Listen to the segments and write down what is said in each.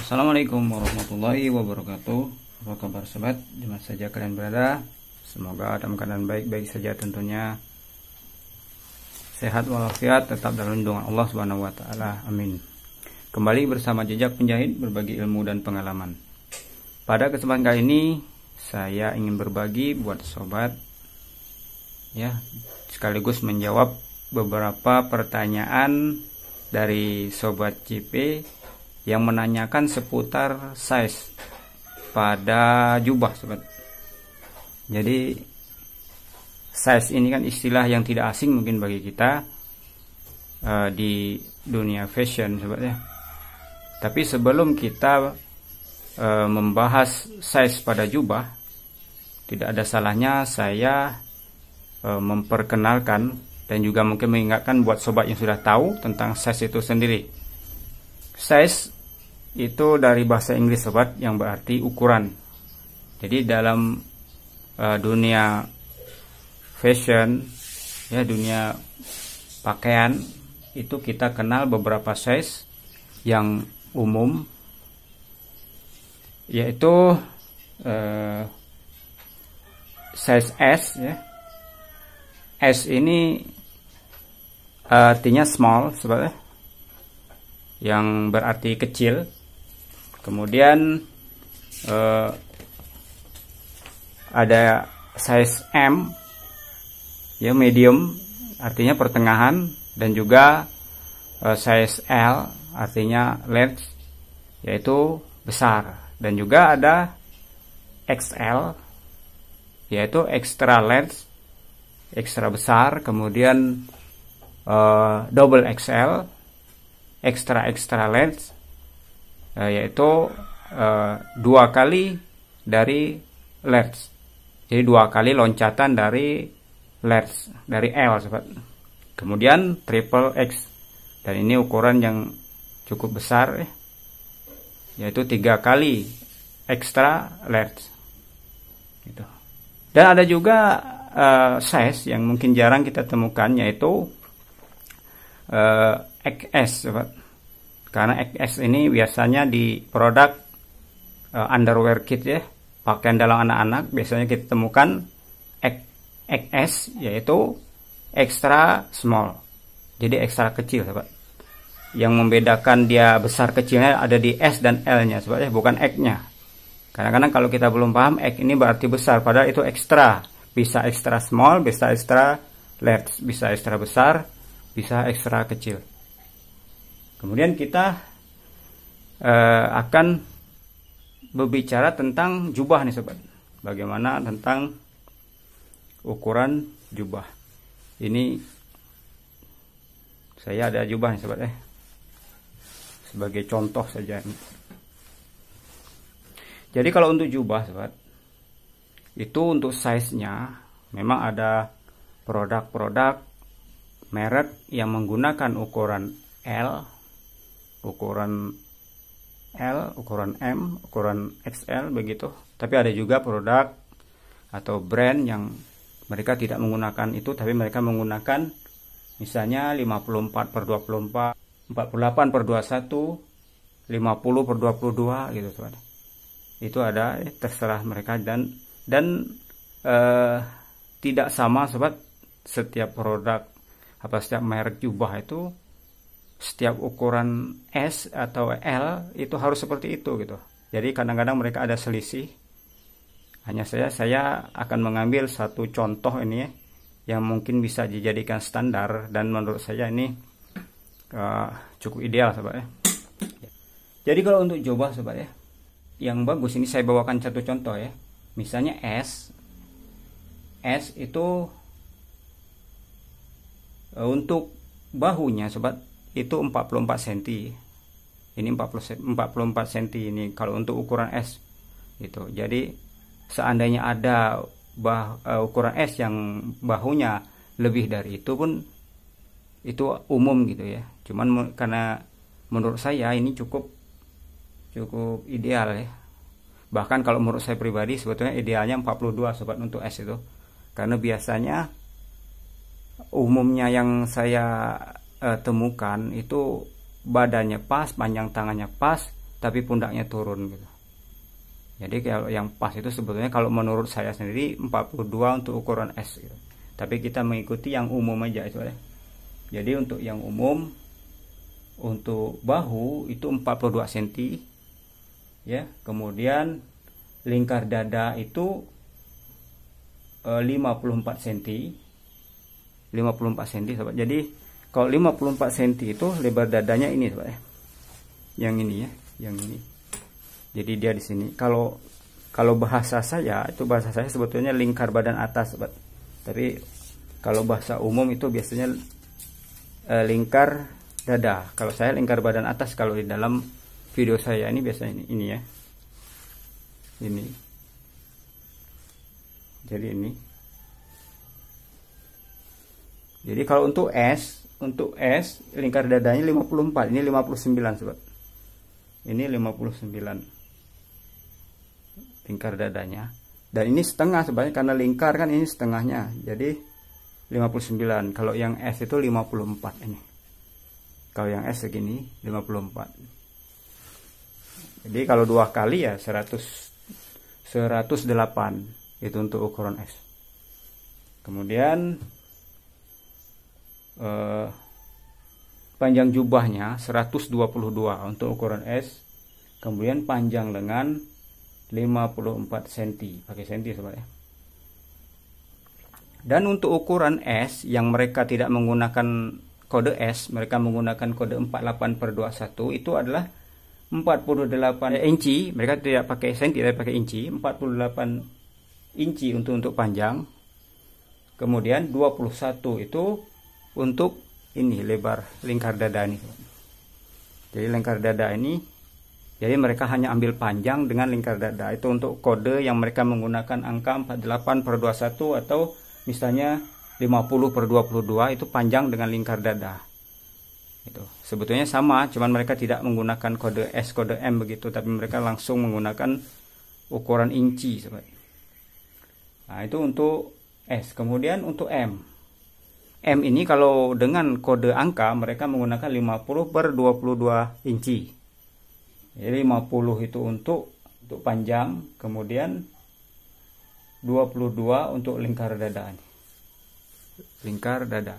Assalamualaikum warahmatullahi wabarakatuh. Apa kabar sobat, di mana saja kalian berada? Semoga dalam keadaan baik-baik saja tentunya. Sehat walafiat, tetap dalam lindungan Allah Subhanahu wa taala. Amin. Kembali bersama Jejak Penjahit, berbagi ilmu dan pengalaman. Pada kesempatan kali ini saya ingin berbagi buat sobat ya, sekaligus menjawab beberapa pertanyaan dari sobat CP yang menanyakan seputar size pada jubah sobat. Jadi size ini kan istilah yang tidak asing mungkin bagi kita di dunia fashion sobat ya. Tapi sebelum kita membahas size pada jubah, tidak ada salahnya saya memperkenalkan dan juga mungkin mengingatkan buat sobat yang sudah tahu tentang size itu sendiri. Size itu dari bahasa Inggris sobat, yang berarti ukuran. Jadi dalam dunia fashion ya, dunia pakaian itu kita kenal beberapa size yang umum, yaitu size S ya. S ini artinya small sobat ya, yang berarti kecil. Kemudian ada size M ya, medium artinya pertengahan, dan juga size L artinya large yaitu besar, dan juga ada XL yaitu extra large, ekstra besar. Kemudian double XL, extra large, yaitu 2 kali dari large. Jadi 2 kali loncatan dari large, dari L sobat. Kemudian triple X, dan ini ukuran yang cukup besar ya, yaitu 3 kali extra large gitu. Dan ada juga size yang mungkin jarang kita temukan, yaitu XS sobat. Karena XS ini biasanya di produk underwear kit ya, pakaian dalam anak-anak, biasanya kita temukan XS yaitu extra small, jadi ekstra kecil sobat. Yang membedakan dia besar kecilnya ada di S dan L nya sobat ya, bukan X nya. Kadang-kadang kalau kita belum paham, X ini berarti besar, padahal itu ekstra. Bisa ekstra small, bisa ekstra large, bisa ekstra besar, bisa ekstra kecil. Kemudian kita akan berbicara tentang jubah nih sobat. Bagaimana tentang ukuran jubah. Ini saya ada jubah nih sobat ya, sebagai contoh saja. Jadi kalau untuk jubah sobat, itu untuk size-nya memang ada produk-produk merek yang menggunakan ukuran L, ukuran M, ukuran XL begitu. Tapi ada juga produk atau brand yang mereka tidak menggunakan itu, tapi mereka menggunakan misalnya 54/24, 48/21, 50/22 gitu sobat. Itu ada, terserah mereka, dan tidak sama sobat. Setiap produk setiap merek jubah itu, setiap ukuran S atau L itu harus seperti itu gitu. Jadi kadang-kadang mereka ada selisih. Hanya saya akan mengambil satu contoh ini ya, yang mungkin bisa dijadikan standar, dan menurut saya ini cukup ideal sobat ya. Jadi kalau untuk jubah sobat ya, yang bagus ini saya bawakan satu contoh ya. Misalnya S itu untuk bahunya sobat itu 44 cm. Ini 44 cm ini kalau untuk ukuran S itu. Jadi seandainya ada ukuran S yang bahunya lebih dari itu pun itu umum gitu ya. Cuman karena menurut saya ini cukup ideal ya. Bahkan kalau menurut saya pribadi sebetulnya idealnya 42 sobat untuk S itu. Karena biasanya umumnya yang saya temukan itu badannya pas, panjang tangannya pas, tapi pundaknya turun gitu. Jadi kalau yang pas itu sebetulnya kalau menurut saya sendiri 42 untuk ukuran S gitu. Tapi kita mengikuti yang umum aja itu ya. Jadi untuk yang umum, untuk bahu itu 42 cm ya. Kemudian lingkar dada itu 54 cm. 54 cm sobat. Jadi kalau 54 cm itu lebar dadanya ini sobat ya. Yang ini ya, yang ini. Jadi dia di sini. Kalau bahasa saya sebetulnya lingkar badan atas sobat. Tapi kalau bahasa umum itu biasanya lingkar dada. Kalau saya lingkar badan atas, kalau di dalam video saya ini biasanya ini ya. Ini. Jadi ini. Jadi kalau untuk S lingkar dadanya 54, ini 59 sobat. Ini 59 lingkar dadanya. Dan ini setengah sebenarnya karena lingkar kan ini setengahnya. Jadi 59. Kalau yang S itu 54 ini. Kalau yang S segini 54. Jadi kalau 2 kali ya 108 itu untuk ukuran S. Kemudian panjang jubahnya 122 untuk ukuran S. Kemudian panjang lengan 54 cm, pakai senti sobat ya. Dan untuk ukuran S yang mereka tidak menggunakan kode S, mereka menggunakan kode 48/21, itu adalah 48 inci. Mereka tidak pakai senti tapi pakai inci. 48 inci untuk panjang. Kemudian 21 itu untuk ini lebar lingkar dada ini. Jadi lingkar dada ini, jadi mereka hanya ambil panjang dengan lingkar dada. Itu untuk kode yang mereka menggunakan angka 48/21 atau misalnya 50/22, itu panjang dengan lingkar dada. Itu sebetulnya sama, cuman mereka tidak menggunakan kode S, kode M begitu, tapi mereka langsung menggunakan ukuran inci sobat. Nah, itu untuk S. Kemudian untuk M ini kalau dengan kode angka mereka menggunakan 50/22 inci. Jadi 50 itu untuk panjang, kemudian 22 untuk lingkar dada. Lingkar dada.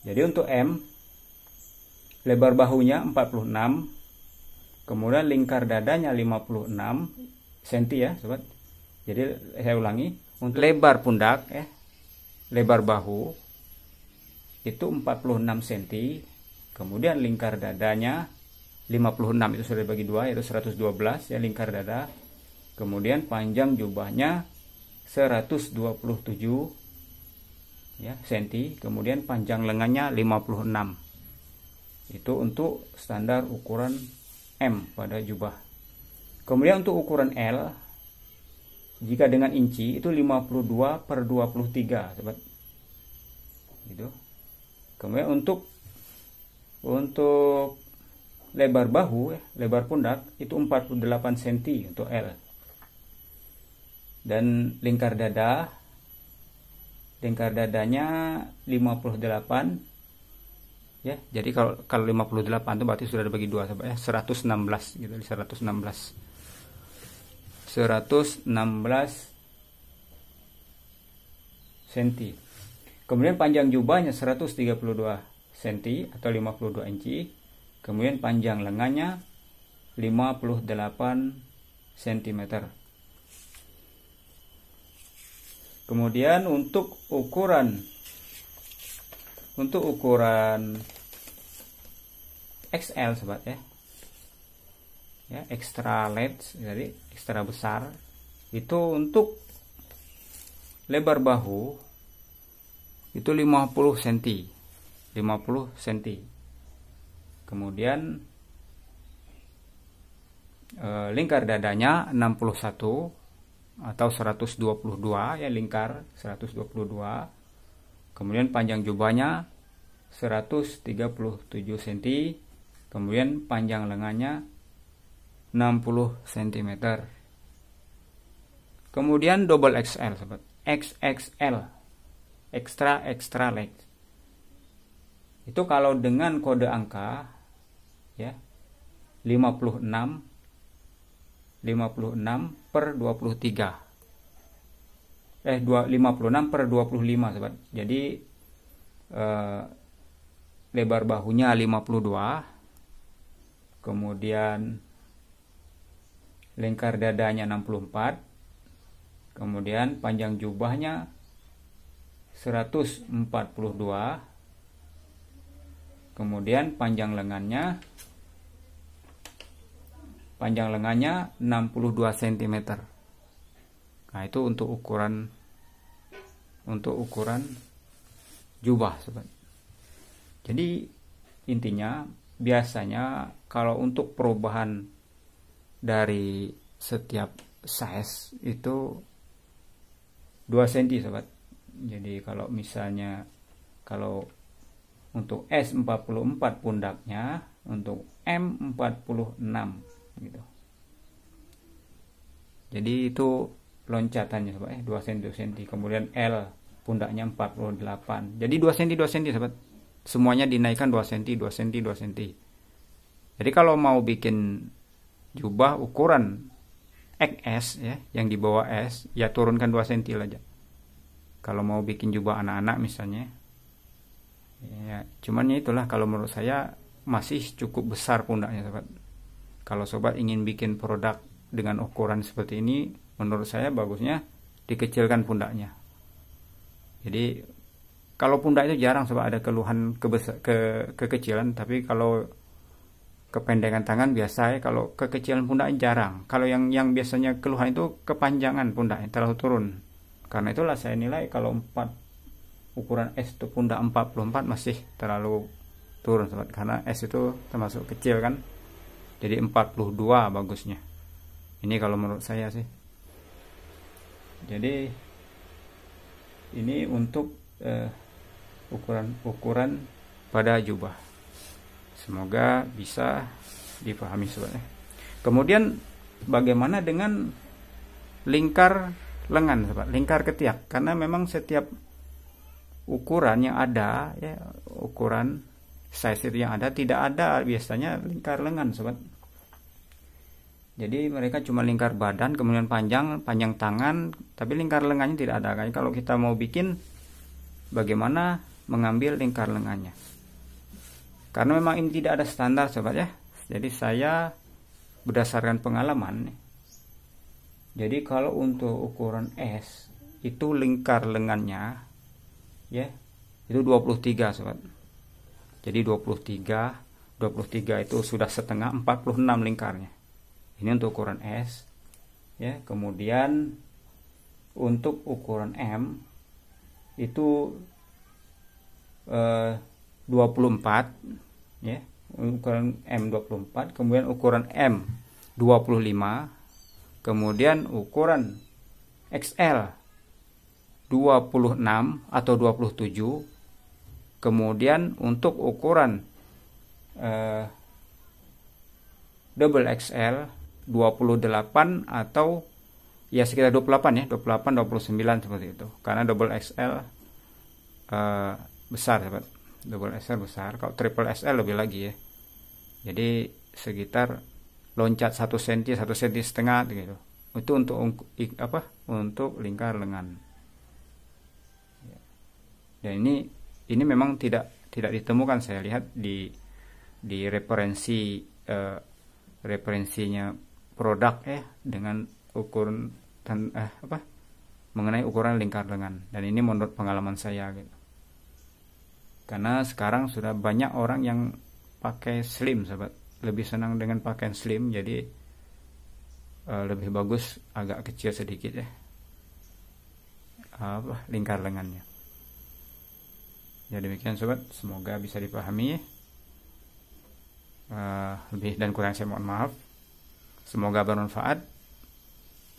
Jadi untuk M lebar bahunya 46, kemudian lingkar dadanya 56 cm ya sobat. Jadi saya ulangi, untuk lebar pundak ya, lebar bahu itu 46 cm, kemudian lingkar dadanya 56, itu sudah dibagi 2 yaitu 112 ya lingkar dada. Kemudian panjang jubahnya 127 ya cm, kemudian panjang lengannya 56. Itu untuk standar ukuran M pada jubah. Kemudian untuk ukuran L, jika dengan inci itu 52/23 sobat. Gitu. Kemudian untuk lebar bahu, lebar pundak itu 48 cm untuk L. Dan lingkar dadanya 58 ya. Jadi kalau 58 itu berarti sudah dibagi 2 sobat ya, 116 gitu, 116 cm. Kemudian panjang jubahnya 132 cm atau 52 inci. Kemudian panjang lengannya 58 cm. Kemudian untuk ukuran XL sobat ya. Ya, extra large, jadi ekstra besar. Itu untuk lebar bahu itu 50 cm. 50 cm. Kemudian lingkar dadanya 61 atau 122 ya, lingkar 122. Kemudian panjang jubahnya 137 cm. Kemudian panjang lengannya 60 cm. Kemudian double XL sobat. XXL, extra large. Itu kalau dengan kode angka ya 56 per 23. 56 per 25 sobat. Jadi lebar bahunya 52, kemudian lingkar dadanya 64, kemudian panjang jubahnya 142, kemudian panjang lengannya 62 cm. Nah, itu untuk ukuran jubah sobat. Jadi intinya biasanya kalau untuk perubahan dari setiap size itu 2 cm sobat. Jadi kalau misalnya kalau untuk S44 pundaknya, untuk M46 gitu. Jadi itu loncatannya sobat, 2 cm. Kemudian L pundaknya 48. Jadi 2 cm 2 cm sobat. Semuanya dinaikkan 2 cm 2 cm 2 cm. Jadi kalau mau bikin jubah ukuran XS ya, yang di bawah S, ya turunkan 2 cm aja. Kalau mau bikin jubah anak-anak misalnya. Ya, cuman ya itulah, kalau menurut saya masih cukup besar pundaknya sobat. Kalau sobat ingin bikin produk dengan ukuran seperti ini, menurut saya bagusnya dikecilkan pundaknya. Jadi kalau pundak itu jarang sobat ada keluhan kekecilan, tapi kalau kependekan tangan biasa ya. Kalau kekecilan pundak jarang. Kalau yang biasanya keluhan itu kepanjangan pundaknya, terlalu turun. Karena itulah saya nilai kalau ukuran S itu pundak 44 masih terlalu turun sobat, karena S itu termasuk kecil kan. Jadi 42 bagusnya. Ini kalau menurut saya sih. Jadi ini untuk ukuran pada jubah. Semoga bisa dipahami sobat. Kemudian bagaimana dengan lingkar lengan sobat, lingkar ketiak? Karena memang setiap ukuran yang ada ya, ukuran size itu yang ada, tidak ada biasanya lingkar lengan sobat. Jadi mereka cuma lingkar badan, kemudian panjang tangan, tapi lingkar lengannya tidak ada. Kayak kalau kita mau bikin, bagaimana mengambil lingkar lengannya? Karena memang ini tidak ada standar sobat ya. Jadi saya berdasarkan pengalaman. Jadi kalau untuk ukuran S itu lingkar lengannya ya itu 23 sobat. Jadi 23 itu sudah setengah, 46 lingkarnya. Ini untuk ukuran S ya. Kemudian untuk ukuran M itu 24 ya, ukuran M 24, kemudian ukuran M 25, kemudian ukuran XL 26 atau 27, kemudian untuk ukuran double XL 28 atau ya sekitar 28 ya, 28 29 seperti itu. Karena double XL besar sobat. Double XL besar. Kalau triple XL lebih lagi ya. Jadi sekitar loncat 1 cm 1,5 cm gitu. Itu untuk Untuk lingkar lengan. Dan ini memang tidak ditemukan, saya lihat di referensinya produk dengan ukuran mengenai ukuran lingkar lengan. Dan ini menurut pengalaman saya gitu. Karena sekarang sudah banyak orang yang pakai slim sobat, lebih senang dengan pakaian slim, jadi lebih bagus agak kecil sedikit ya lingkar lengannya. Ya demikian sobat, semoga bisa dipahami. Lebih dan kurang saya mohon maaf. Semoga bermanfaat.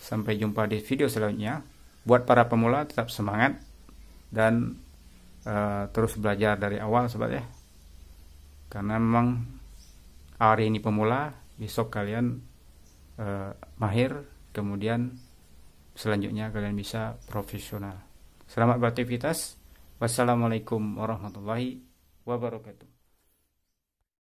Sampai jumpa di video selanjutnya. Buat para pemula tetap semangat dan terus belajar dari awal sobat ya. Karena memang hari ini pemula, besok kalian mahir, kemudian selanjutnya kalian bisa profesional. Selamat beraktivitas. Wassalamualaikum warahmatullahi wabarakatuh.